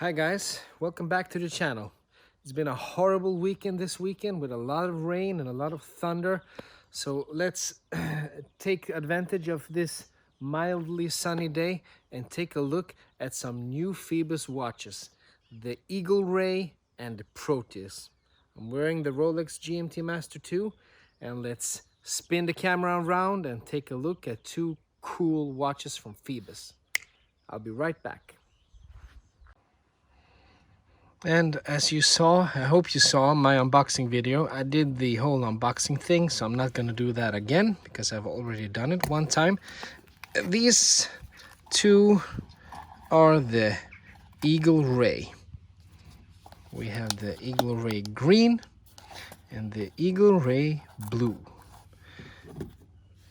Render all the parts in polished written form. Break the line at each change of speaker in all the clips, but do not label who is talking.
Hi guys, welcome back to the channel. It's been a horrible weekend this weekend with a lot of rain and a lot of thunder. So let's take advantage of this mildly sunny day and take a look at some new Phoibos watches. The Eagle Ray and the Proteus. I'm wearing the Rolex GMT Master 2 and let's spin the camera around and take a look at two cool watches from Phoibos. I'll be right back. And as you saw, I hope you saw my unboxing video. I did the whole unboxing thing, so I'm not going to do that again because I've already done it one time. These two are the Eagle Ray. We have the Eagle Ray Green and the Eagle Ray Blue.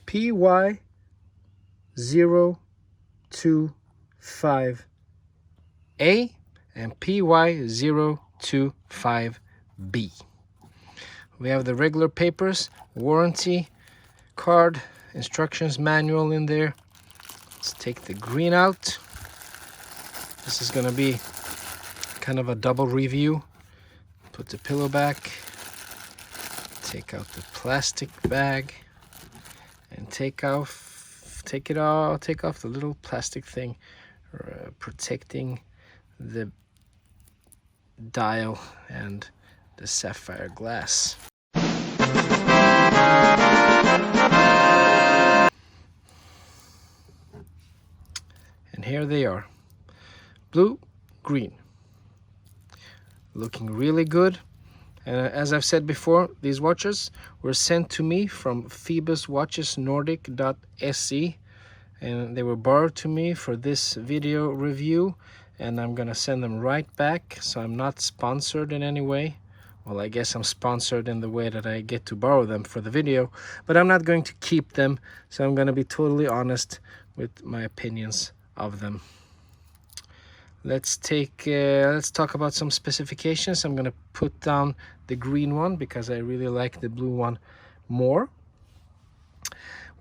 PY025A and PY025B. We have the regular papers, warranty card, instructions manual in there. Let's take the green out. This is going to be kind of a double review. Put the pillow back, take out the plastic bag, and take off the little plastic thing protecting the dial and the sapphire glass. And here they are, blue, green, looking really good. And as I've said before, these watches were sent to me from phoiboswatchesnordic.se, and they were borrowed to me for this video review, and I'm gonna send them right back. So I'm not sponsored in any way. Well, I guess I'm sponsored in the way that I get to borrow them for the video, but I'm not going to keep them, so I'm gonna be totally honest with my opinions of them. Let's talk about some specifications. I'm gonna put down the green one because I really like the blue one more.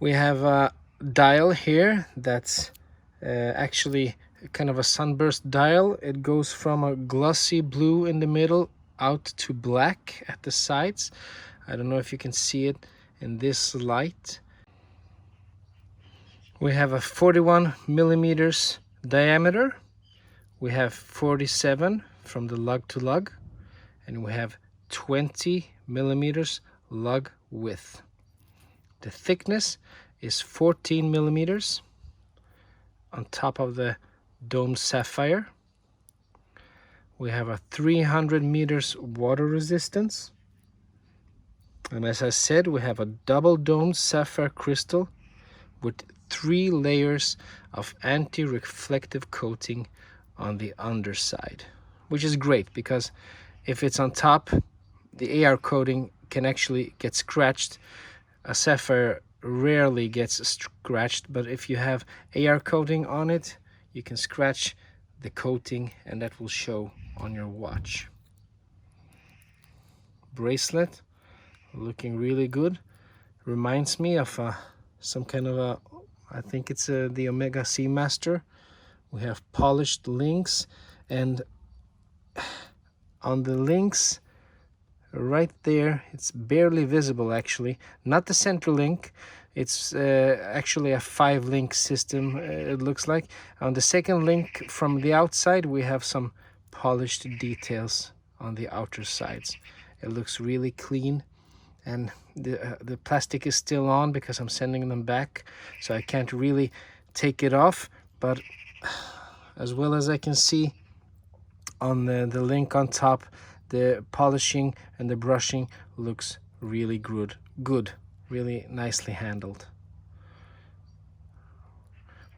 We have a dial here that's actually kind of a sunburst dial. It goes from a glossy blue in the middle out to black at the sides. I don't know if you can see it in this light. We have a 41 millimeters diameter. We have 47 from the lug to lug, and we have 20 millimeters lug width. The thickness is 14 millimeters on top of the domed sapphire. We have a 300 meters water resistance, and as I said, we have a double domed sapphire crystal with 3 layers of anti-reflective coating on the underside, which is great because if it's on top, the AR coating can actually get scratched. A sapphire rarely gets scratched, but if you have AR coating on it, you can scratch the coating and that will show on your watch. Bracelet looking really good. Reminds me of some kind of a, I think it's the Omega Seamaster. We have polished links, and on the links right there, it's barely visible actually. Not the center link, it's actually a 5-link system, it looks like. On the second link from the outside, we have some polished details on the outer sides. It looks really clean, and the plastic is still on because I'm sending them back, so I can't really take it off, but as well as I can see on the link on top, the polishing and the brushing looks really good, really nicely handled.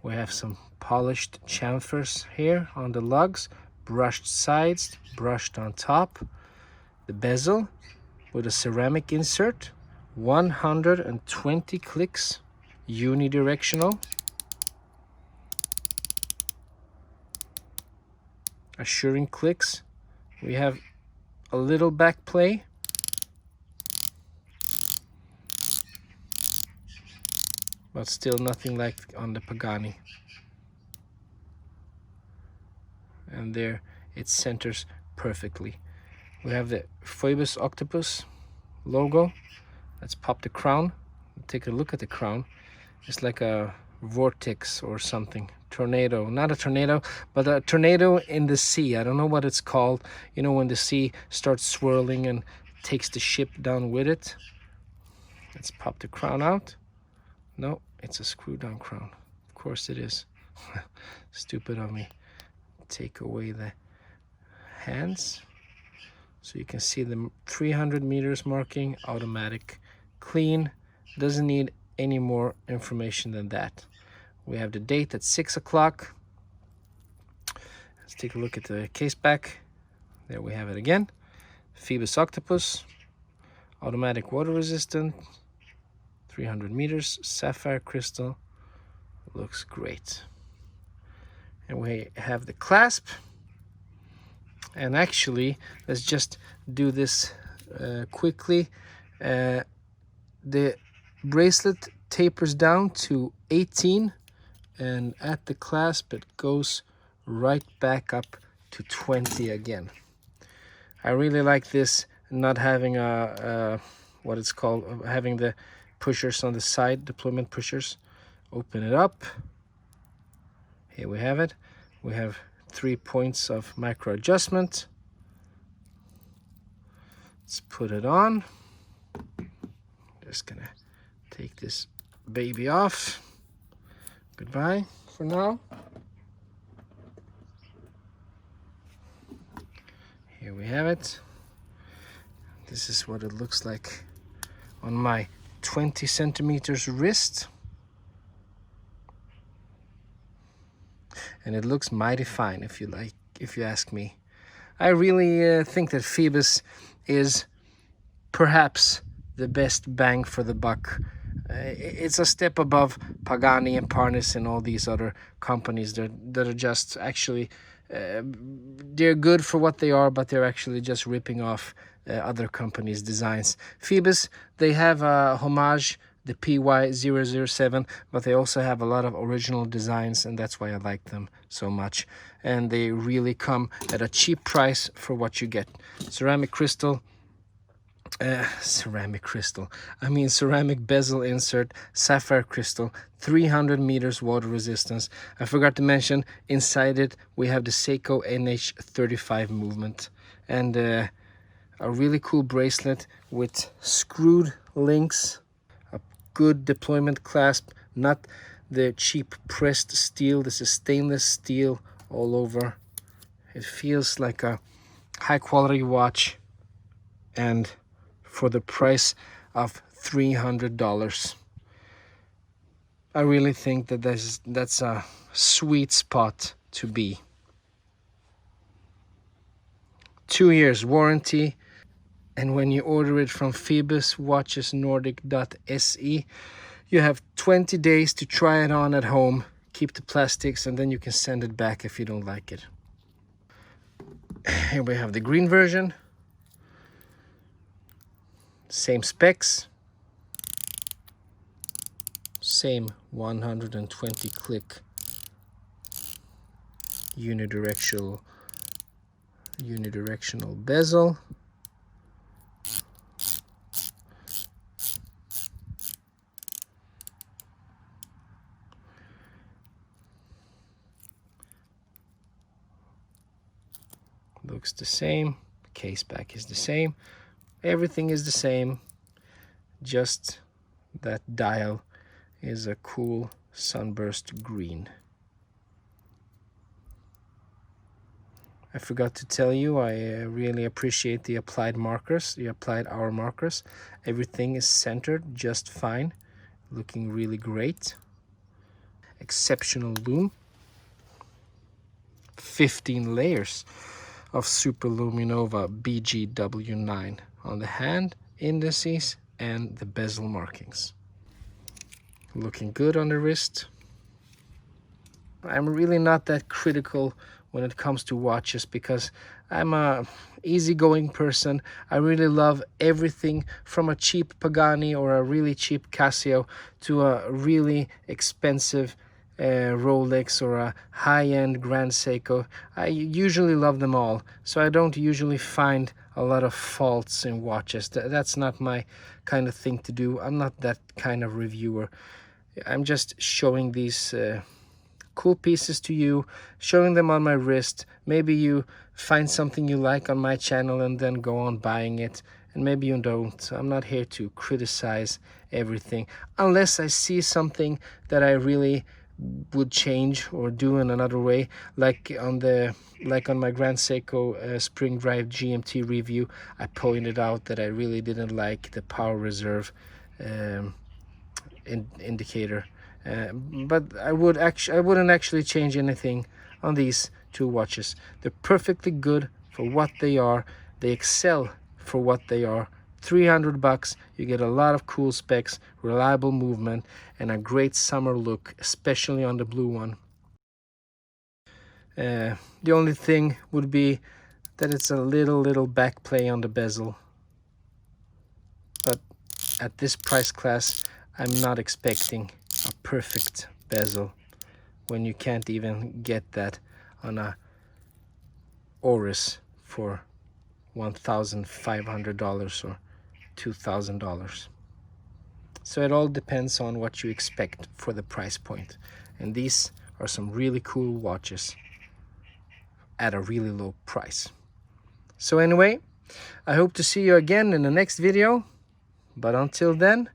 We have some polished chamfers here on the lugs, brushed sides, brushed on top. The bezel with a ceramic insert, 120 clicks, unidirectional. Assuring clicks. We have a little back play, but still nothing like on the Pagani. And there it centers perfectly. We have the Phoibos octopus logo. Let's pop the crown. Take a look at the crown. It's like a vortex or something. Tornado, not a tornado, but a tornado in the sea. I don't know what it's called. You know, when the sea starts swirling and takes the ship down with it. Let's pop the crown out. No, it's a screw down crown. Of course it is. Stupid of me. Take away the hands so you can see the 300 meters marking, automatic, clean. Doesn't need any more information than that. We have the date at 6 o'clock. Let's take a look at the case back. There we have it again. Phoibos octopus, automatic water resistant, 300 meters, sapphire crystal. Looks great. And we have the clasp. And actually, let's just do this quickly. The bracelet tapers down to 18, and at the clasp it goes right back up to 20 again. I really like this, not having what it's called, having the pushers on the side, deployment pushers. Open it up. Here we have it. We have 3 points of micro adjustment. Let's put it on. Just gonna take this baby off. Goodbye for now. Here we have it. This is what it looks like on my 20 centimeters wrist. And it looks mighty fine, if you ask me. I really think that Phoibos is perhaps the best bang for the buck. It's a step above Pagani and Parnis and all these other companies that are just actually, they're good for what they are, but they're actually just ripping off other companies' designs. Phoibos, they have a homage, the PY007, but they also have a lot of original designs, and that's why I like them so much. And they really come at a cheap price for what you get. Ceramic bezel insert, sapphire crystal, 300 meters water resistance. I forgot to mention, inside it we have the Seiko NH35 movement, and a really cool bracelet with screwed links, a good deployment clasp, not the cheap pressed steel. This is stainless steel all over. It feels like a high quality watch, and for the price of $300. I really think that that's a sweet spot to be. 2 years warranty, and when you order it from Phoibos watchesnordic.se, you have 20 days to try it on at home, keep the plastics, and then you can send it back if you don't like it. Here we have the green version. Same specs, same 120 click unidirectional bezel. Looks the same, case back is the same. Everything is the same, just that dial is a cool sunburst green. I forgot to tell you, I really appreciate the applied markers, the applied hour markers. Everything is centered just fine, looking really great. Exceptional lume. 15 layers of Super Luminova BGW9 on the hand, indices, and the bezel markings. Looking good on the wrist. I'm really not that critical when it comes to watches because I'm a easygoing person. I really love everything from a cheap Pagani or a really cheap Casio to a really expensive Rolex or a high-end Grand Seiko. I usually love them all, so I don't usually find a lot of faults in watches. That's not my kind of thing to do. I'm not that kind of reviewer. I'm just showing these cool pieces to you, showing them on my wrist. Maybe you find something you like on my channel and then go on buying it, and maybe you don't. I'm not here to criticize everything unless I see something that I really would change or do in another way, like on my Grand Seiko Spring Drive GMT review. I pointed out that I really didn't like the power reserve indicator, but I wouldn't actually change anything on these two watches. They're perfectly good for what they are. They excel for what they are. $300, you get a lot of cool specs, reliable movement, and a great summer look, especially on the blue one. The only thing would be that it's a little back play on the bezel, but at this price class I'm not expecting a perfect bezel when you can't even get that on a Oris for $1,500 or $2,000. So it all depends on what you expect for the price point, and these are some really cool watches at a really low price. So anyway, I hope to see you again in the next video, but until then,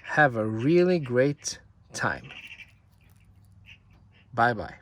have a really great time. Bye bye.